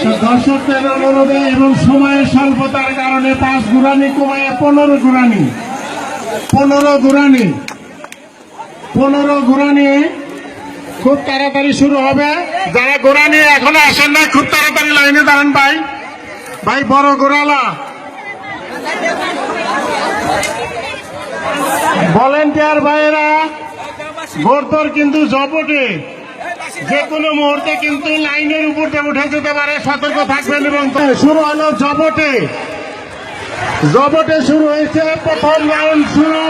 দর্শকদের অনুরোধে এবং সময়ের স্বল্পতার কারণে 5 ঘুরানি কমায় 15 ঘুরানি 15 ঘুরানি খুব তাড়াতাড়ি শুরু হবে। যারা ঘোরানি এখনো আসেন না খুব তাড়াতাড়ি লাইনে দাঁড়ান ভাই। ভাই বড় ঘোরালা ভলেন্টিয়ার ভাইয়েরা ভোটদর কিন্তু জপটে যে কোনো মুহূর্তে কিন্তু লাইনের উপরে উঠে যেতে পারে, সতর্ক থাকবেন। এবং শুরু হলো জপটে শুরু হয়েছে, প্রথম রাউন্ড শুরু।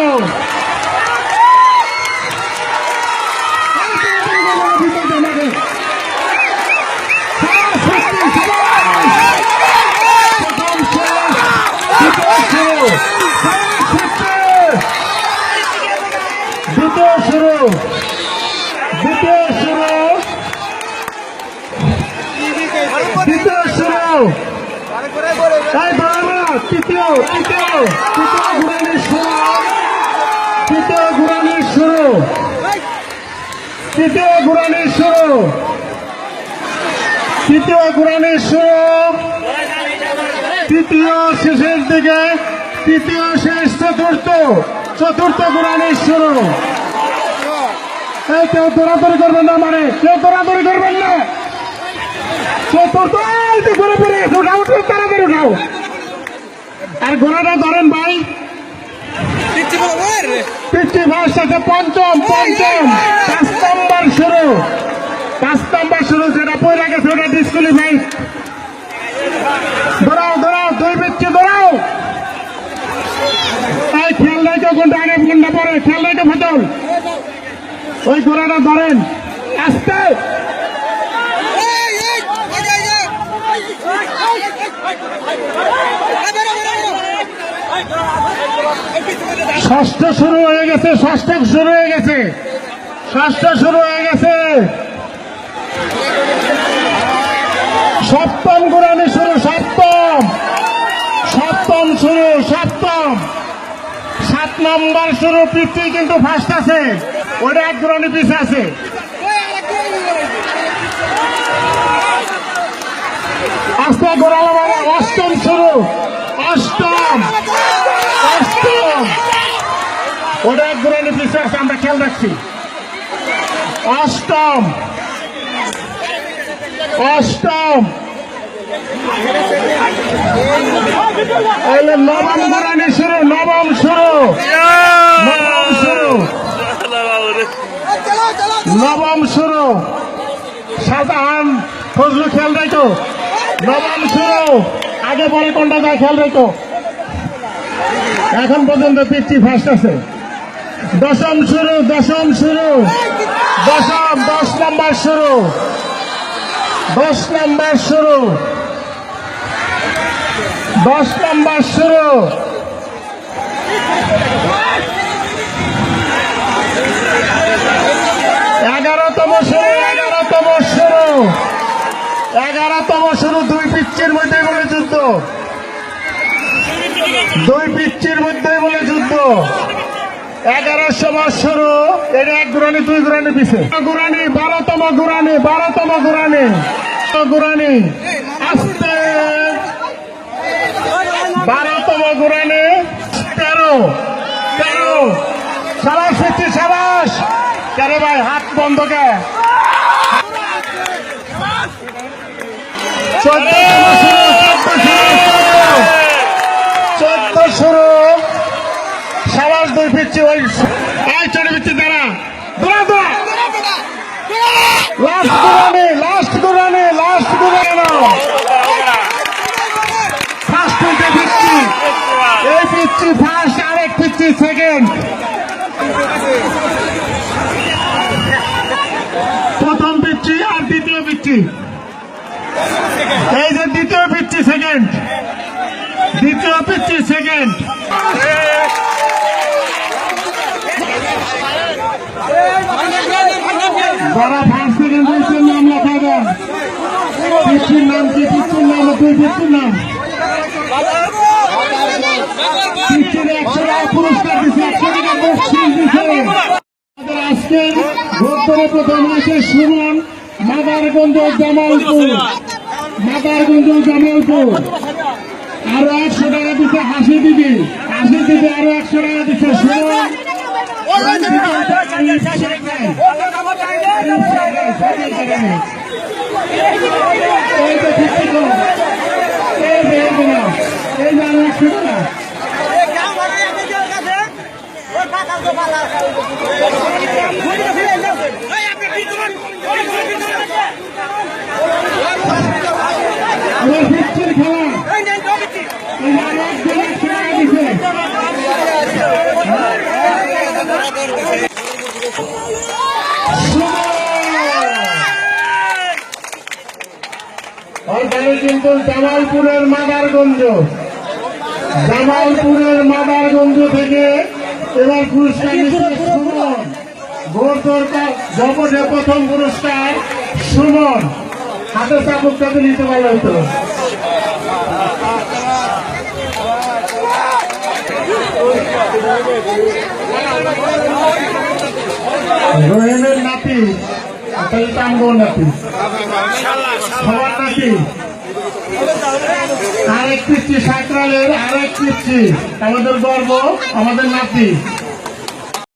দ্বিতীয় শুরু তৃতীয় শেষের দিকে, তৃতীয় শেষ, চতুর্থ ঘুরানির শুরু। কেউ দৌড়াদৌড়ি করবেন না, কেউ দৌড়াদৌড়ি করবেন না। চতুর্থ ঘুরে পড়ে উঠাও, তাড়াতাড়ি উঠাও। আর ঘোড়াটা ধরেন ভাই, পিচ্ছি ফার্স্ট আছে। পঞ্চম 5 নম্বর শুরু। যেটা পয়লা গেছে ওটা ডিসকুয়ালিফাই। দৌড়াও, দুই পিচ্ছি দৌড়াও। তাই খেয়াল রাখো কোনটা আগে কোনটা পরে, খেয়াল রাখো ফাটল। ওই ঘোড়াটা ধরেন আস্তে। ষষ্ঠ শুরু হয়ে গেছে। সপ্তম ঘোরানি শুরু। সপ্তম 7 নম্বর শুরু। পিচ্ছি কিন্তু ফার্স্ট আছে, ওটা 1 ঘোরানি পিছে আছে। আস্তে ঘোরালো মানে অষ্টম শুরু। ওটা 1 ঘোরানি পিছে আছে, আমরা খেয়াল রাখছি। অষ্টম নবম ঘোরানি শুরু। নবম শুরু। সাধারণ ফজলু খেয়াল রাখো। নবম শুরু, আগে পরে কোনটা যায় খেয়াল রাখো। এখন পর্যন্ত পিচ্ছি ফার্স্ট আছে। দশম শুরু। 10 নম্বর শুরু। 10 নম্বর শুরু। 11তম শুরু। 2 পিচ্চির মধ্যে বলে যুদ্ধ। 11 নম্বর শুরু। এটা 1 ঘোরানি 2 ঘোরানি পিছে। 12তম ঘোরানি আস্তে। 12তম ঘোরানি। 13 সাবাস। কেন ভাই হাত বন্ধ কে? 14 শুরু। সাবাস, 2 পিচ্ছি। ওই চলে পিচ্ছি দাঁড়া। লাস্ট ঘোরানি ফার্স্ট পিচ্ছি। এই পিচ্ছি ফার্স্ট, আরেক পিচ্ছি সেকেন্ড। প্রথম পিচ্ছি আর দ্বিতীয় পিচ্ছি। এই যে দ্বিতীয় পিচ্ছি সেকেন্ড। যারা ফার্স্ট সেকেন্ড হয়েছেন নাম লেখাবেন। পিচ্ছির নাম কি? পিচ্ছির নাম 2 পিচ্ছির নাম। পিচ্ছির 100 টাকা পুরস্কার দিচ্ছে, 100 টাকা বকশিশ দিচ্ছে। আজকের ভোট প্রথম হয়েছে সুমন, মাদারগঞ্জ, জামালপুর। মাদারগঞ্জ জামালপুর আরো 100 টাকা দিচ্ছে হাসি দিদি আরো 100 টাকা দিচ্ছে সুমন এই তো ঠিক ছিল এই যে আরো 100 টাকা আমার ফিক্সের খেলা কিন্তু জামালপুরের মাদারগঞ্জ থেকে এবার পুরস্কার নিচ্ছে সুমন ভোট দরকার জবটে প্রথম পুরস্কার সুমন হাতে চাপুকটাতে নিতে ভালো হতো রোহেনের নাতি টানবো নাতি সবার নাতি আরেক পিচ্ছি সাঁকরালের আরেক পিচ্ছি আমাদের গর্ব আমাদের নাতি